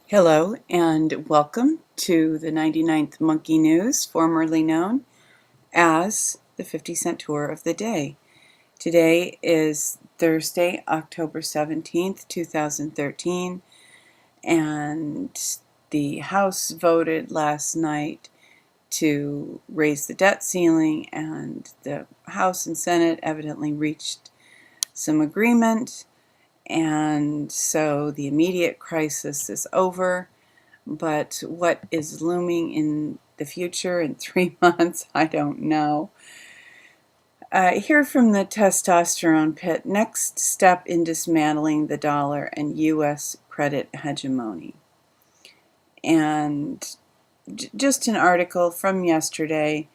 Hello and welcome to the 99th Monkey News, formerly known as the 50-cent tour of the day. Today is Thursday, October 17th, 2013, and the House voted last night to raise the debt ceiling, and the House and Senate evidently reached some agreement, and so the immediate crisis is over. But what is looming in the future in 3 months, I don't know. Here from the testosterone pit, next step in dismantling the dollar and U.S. credit hegemony. And just an article from yesterday,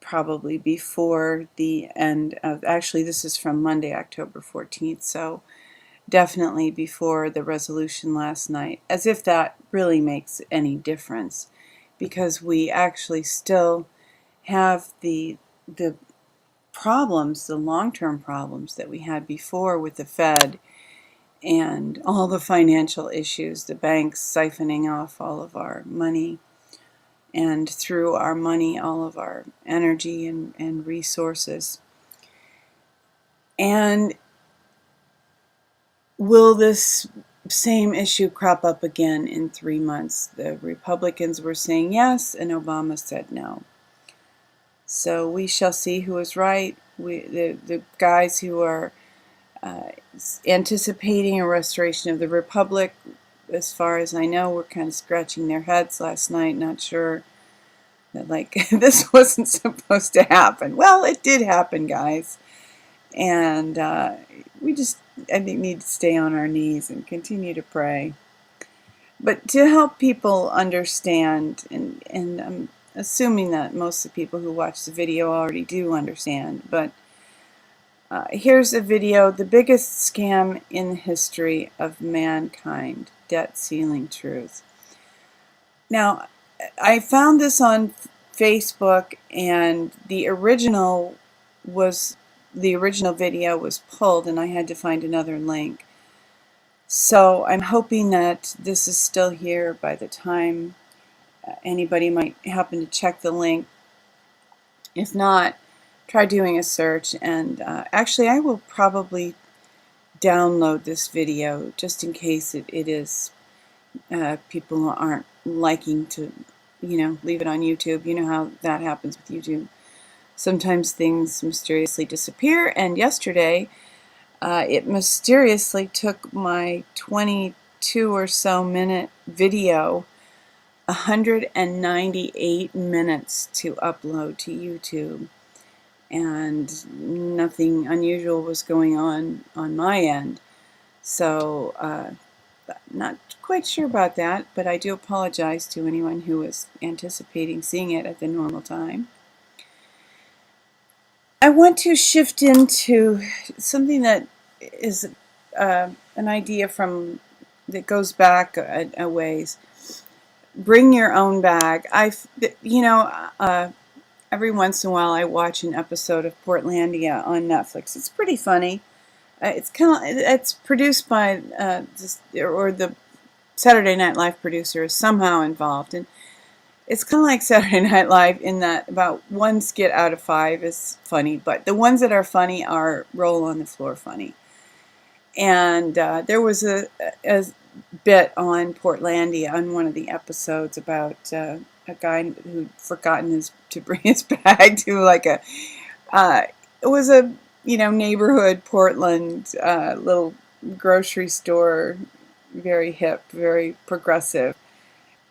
probably before the end of, actually this is from Monday, October 14th, so definitely before the resolution last night, as if that really makes any difference, because we actually still have the problems, the long-term problems that we had before with the Fed and all the financial issues, the banks siphoning off all of our money, and through our money all of our energy and resources. And will this same issue crop up again in 3 months? The Republicans were saying yes, and Obama said no. So we shall see who is right. The guys who are anticipating a restoration of the Republic, as far as I know, were kind of scratching their heads last night, not sure that, like, this wasn't supposed to happen. Well, it did happen, guys. And we just, I think, need to stay on our knees and continue to pray. But to help people understand, and I'm assuming that most of the people who watch the video already do understand, but here's a video: the biggest scam in the history of mankind, debt ceiling truth. Now, I found this on Facebook, and the original video was pulled, and I had to find another link. So I'm hoping that this is still here by the time anybody might happen to check the link. If not, try doing a search, and actually I will probably download this video just in case it is people aren't liking to, leave it on YouTube. You know how that happens with YouTube. Sometimes things mysteriously disappear, and yesterday it mysteriously took my 22 or so minute video 198 minutes to upload to YouTube, and nothing unusual was going on my end. So not quite sure about that, but I do apologize to anyone who was anticipating seeing it at the normal time. I want to shift into something that is an idea that goes back a ways. Bring your own bag. Every once in a while I watch an episode of Portlandia on Netflix. It's pretty funny. It's produced by the Saturday Night Live producer is somehow involved, and it's kind of like Saturday Night Live in that about one skit out of 5 is funny, but the ones that are funny are roll on the floor funny. And there was a bit on Portlandia on one of the episodes about a guy who'd forgotten to bring his bag to it was a neighborhood Portland little grocery store, very hip, very progressive.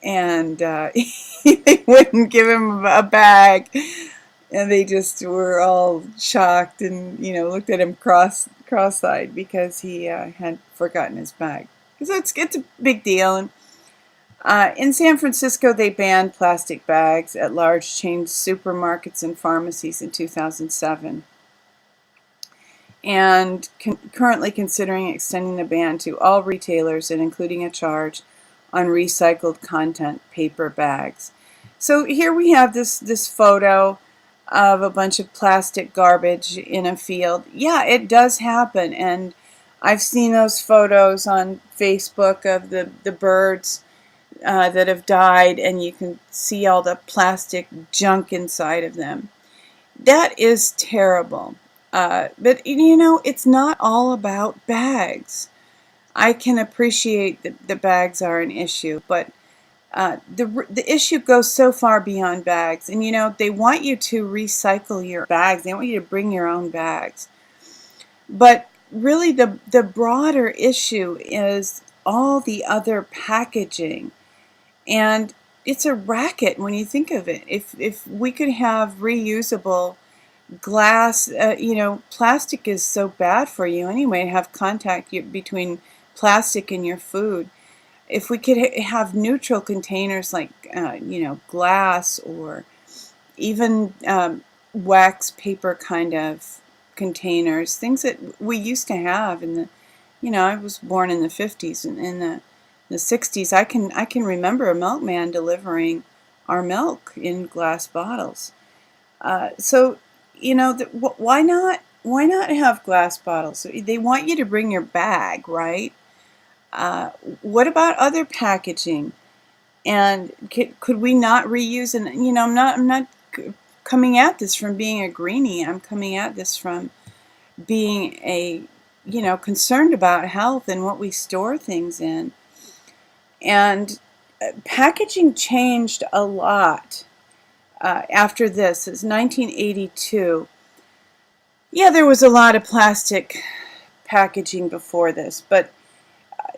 And they wouldn't give him a bag, and they just were all shocked and looked at him cross-eyed because he had forgotten his bag. So it's a big deal. And in San Francisco, they banned plastic bags at large chain supermarkets and pharmacies in 2007, and currently considering extending the ban to all retailers and including a charge on recycled content paper bags. So here we have this photo of a bunch of plastic garbage in a field. Yeah, it does happen, and I've seen those photos on Facebook of the birds that have died, and you can see all the plastic junk inside of them. That is terrible. But you know, it's not all about bags. I can appreciate that the bags are an issue, but the issue goes so far beyond bags. And you know, they want you to recycle your bags. They want you to bring your own bags. But really, the broader issue is all the other packaging. And it's a racket when you think of it. If we could have reusable glass, you know, plastic is so bad for you anyway, have contact between plastic and your food. If we could have neutral containers like, you know, glass, or even wax paper kind of containers, things that we used to have in the, you know, I was born in the 50s, and in the 60s, I can remember a milkman delivering our milk in glass bottles. So, you know, why not have glass bottles? They want you to bring your bag, right? What about other packaging? And could we not reuse? And you know, I'm not coming at this from being a greenie. I'm coming at this from being a, you know, concerned about health and what we store things in. And packaging changed a lot after this. It's 1982. Yeah, there was a lot of plastic packaging before this, but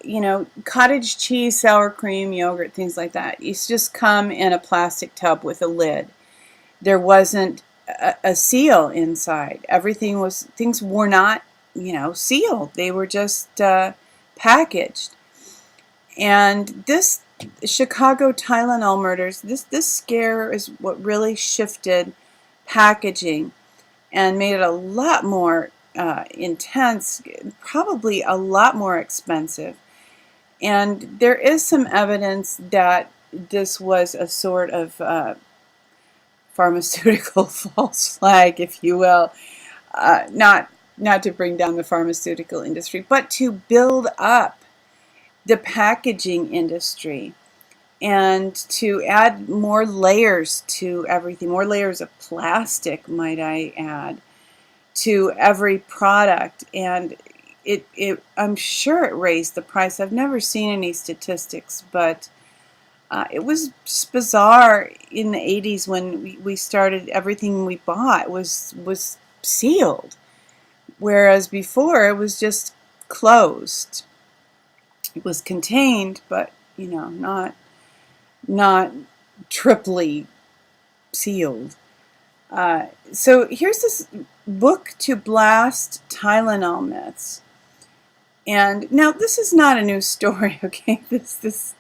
you know, cottage cheese, sour cream, yogurt, things like that used to just come in a plastic tub with a lid. There wasn't a seal inside. Things were not, you know, sealed. They were just packaged. And this Chicago Tylenol murders, this scare is what really shifted packaging and made it a lot more intense, probably a lot more expensive. And there is some evidence that this was a sort of pharmaceutical false flag, if you will, not to bring down the pharmaceutical industry, but to build up the packaging industry and to add more layers to everything, more layers of plastic, might I add, to every product. And I'm sure it raised the price. I've never seen any statistics, but it was just bizarre in the 80s when we started, everything we bought was sealed, whereas before it was just closed. It was contained, but you know, not triply sealed. So here's this book to blast Tylenol myths. And now this is not a new story, okay? This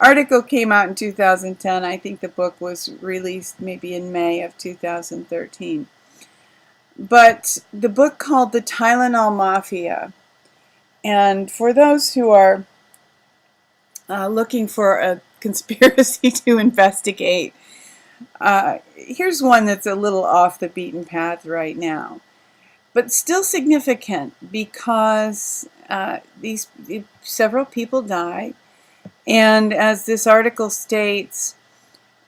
article came out in 2010. I think the book was released maybe in May of 2013. But the book called The Tylenol Mafia. And for those who are looking for a conspiracy to investigate, here's one that's a little off the beaten path right now, but still significant because several people died, and as this article states,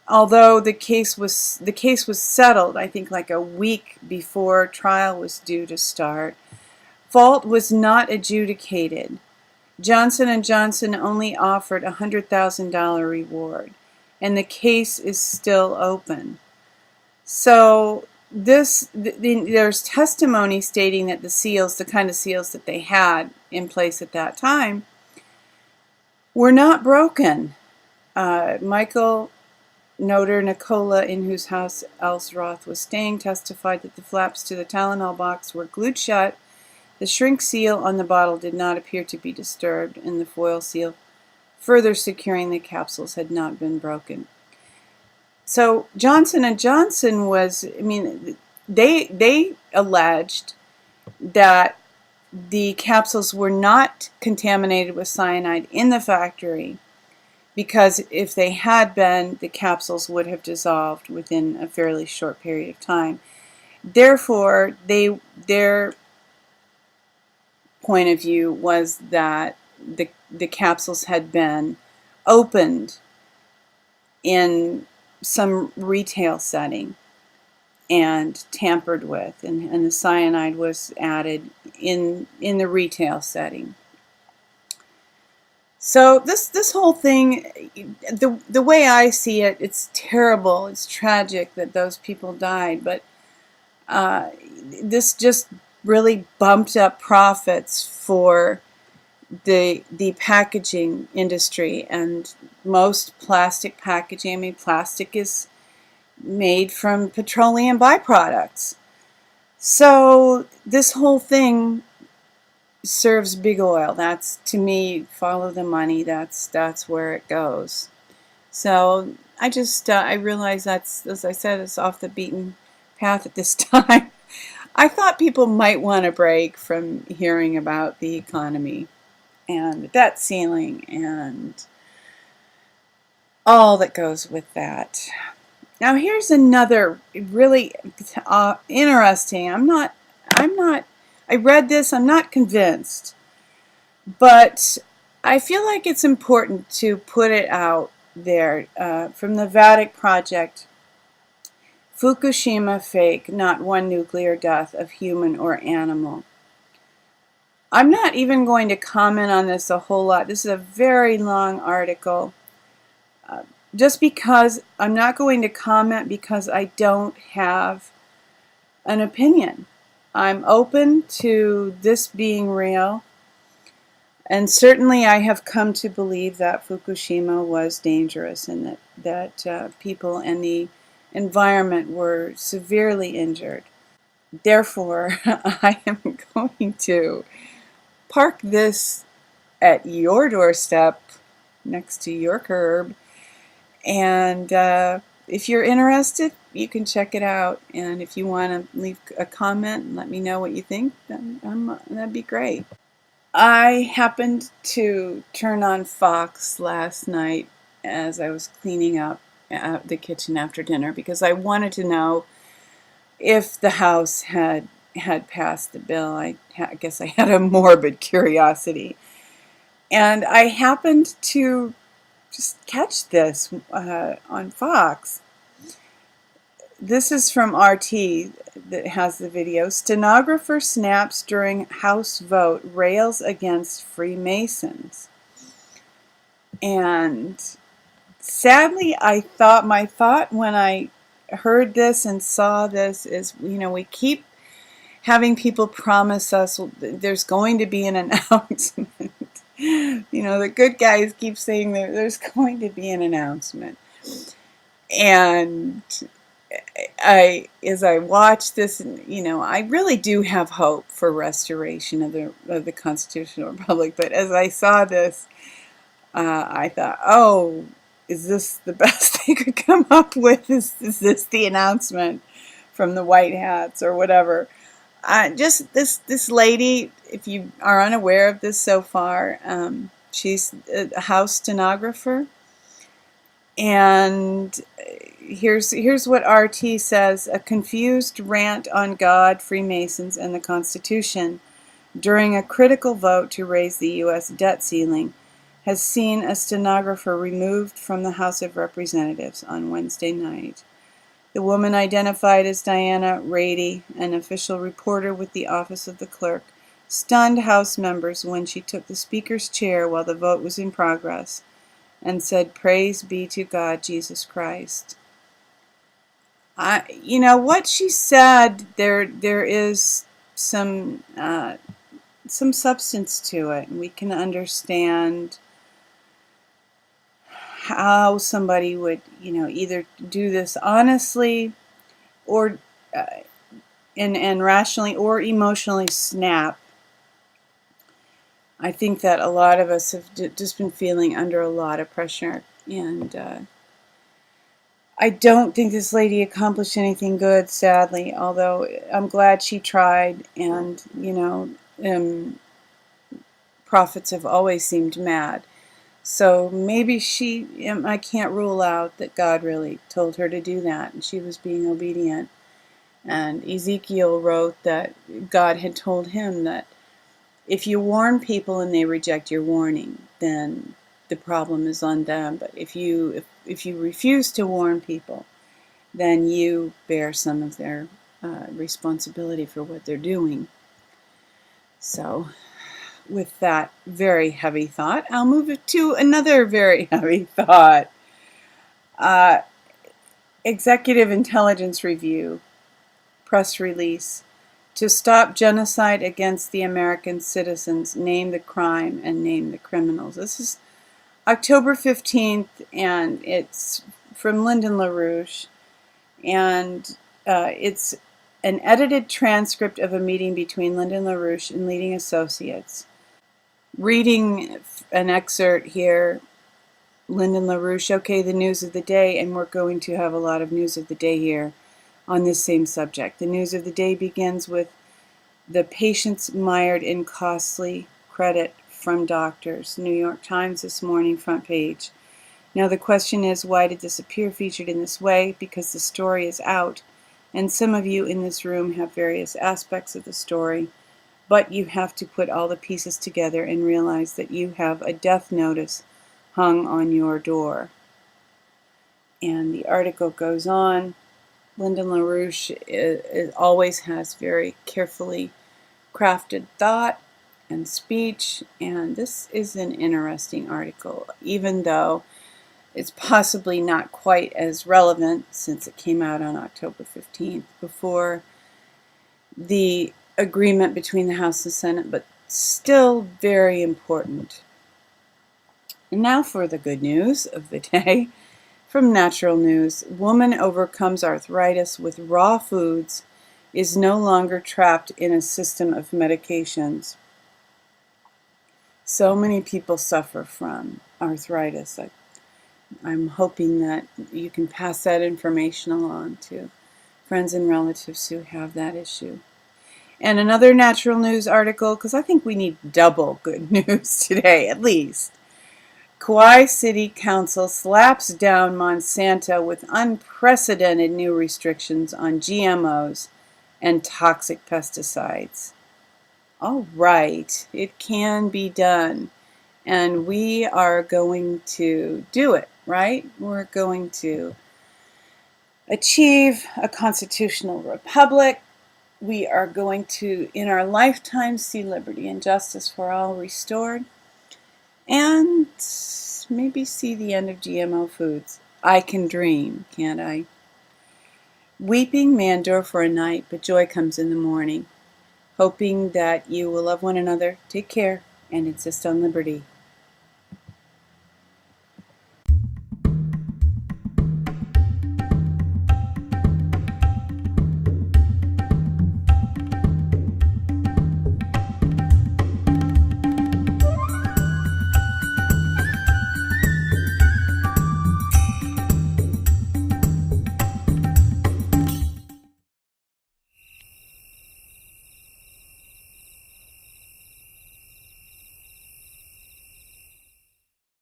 although the case was settled, I think like a week before trial was due to start, fault was not adjudicated. Johnson & Johnson only offered a $100,000 reward, and the case is still open. So there's testimony stating that the seals, the kind of seals that they had in place at that time, were not broken. Michael Noter Nicola, in whose house Else Roth was staying, testified that the flaps to the Tylenol box were glued shut. The shrink seal on the bottle did not appear to be disturbed, and the foil seal further securing the capsules had not been broken. So Johnson & Johnson was, I mean, they alleged that the capsules were not contaminated with cyanide in the factory, because if they had been, the capsules would have dissolved within a fairly short period of time. Therefore, their point of view was that the capsules had been opened in some retail setting and tampered with, and the cyanide was added in the retail setting. So this whole thing, the way I see it, it's terrible. It's tragic that those people died, but this just really bumped up profits for the packaging industry, and most plastic packaging. I mean, plastic is made from petroleum byproducts. So this whole thing serves big oil. That's, to me, follow the money. That's where it goes. So I realize that's, as I said, it's off the beaten path at this time. I thought people might want a break from hearing about the economy and the debt ceiling and all that goes with that. Now here's another really interesting. I read this, I'm not convinced, but I feel like it's important to put it out there. From the Vatican Project, Fukushima fake, not one nuclear death of human or animal. I'm not even going to comment on this a whole lot. This is a very long article. Just because I'm not going to comment because I don't have an opinion. I'm open to this being real, and certainly I have come to believe that Fukushima was dangerous and that people and the environment were severely injured. Therefore, I am going to park this at your doorstep next to your curb, and if you're interested, you can check it out. And if you want to leave a comment and let me know what you think, then that'd be great. I happened to turn on Fox last night as I was cleaning up the kitchen after dinner because I wanted to know if the House had passed the bill. I guess I had a morbid curiosity. And I happened to just catch this on Fox. This is from RT that has the video. Stenographer snaps during House vote, rails against Freemasons. And sadly, my thought when I heard this and saw this is, we keep having people promise us there's going to be an announcement. The good guys keep saying there's going to be an announcement. And as I watch this, I really do have hope for restoration of the constitutional republic. But as I saw this, I thought, oh, is this the best they could come up with? Is this the announcement from the White Hats or whatever? Just this lady, if you are unaware of this so far, she's a House stenographer. And here's what RT says: a confused rant on God, Freemasons, and the Constitution during a critical vote to raise the U.S. debt ceiling has seen a stenographer removed from the House of Representatives on Wednesday night. The woman, identified as Diana Rady, an official reporter with the Office of the Clerk, stunned House members when she took the Speaker's chair while the vote was in progress and said, "Praise be to God, Jesus Christ." What she said, there is some substance to it, and we can understand how somebody would, either do this honestly or and rationally or emotionally snap. I think that a lot of us have just been feeling under a lot of pressure, and I don't think this lady accomplished anything good, sadly, although I'm glad she tried, and, prophets have always seemed mad. So maybe I can't rule out that God really told her to do that, and she was being obedient. And Ezekiel wrote that God had told him that if you warn people and they reject your warning, then the problem is on them. But if you refuse to warn people, then you bear some of their responsibility for what they're doing. So, with that very heavy thought, I'll move to another very heavy thought. Executive Intelligence Review press release to stop genocide against the American citizens, name the crime and name the criminals. This is October 15th, and it's from Lyndon LaRouche, and it's an edited transcript of a meeting between Lyndon LaRouche and leading associates. Reading an excerpt here, Lyndon LaRouche, okay, the news of the day, and we're going to have a lot of news of the day here on this same subject. The news of the day begins with the patients mired in costly credit from doctors. New York Times this morning, front page. Now the question is, why did this appear featured in this way? Because the story is out, and some of you in this room have various aspects of the story, but you have to put all the pieces together and realize that you have a death notice hung on your door. And the article goes on. Lyndon LaRouche always has very carefully crafted thought and speech, and this is an interesting article, even though it's possibly not quite as relevant since it came out on October 15th, before the agreement between the House and Senate, but still very important. And now for the good news of the day. From Natural News, woman overcomes arthritis with raw foods, is no longer trapped in a system of medications. So many people suffer from arthritis. I'm hoping that you can pass that information along to friends and relatives who have that issue. And another Natural News article, because I think we need double good news today, at least. Kauai City Council slaps down Monsanto with unprecedented new restrictions on GMOs and toxic pesticides. All right, it can be done, and we are going to do it, right? We're going to achieve a constitutional republic. We are going to, in our lifetime, see liberty and justice for all restored, and maybe see the end of GMO foods. I can dream, can't I? Weeping may endure for a night, but joy comes in the morning. Hoping that you will love one another, take care, and insist on liberty.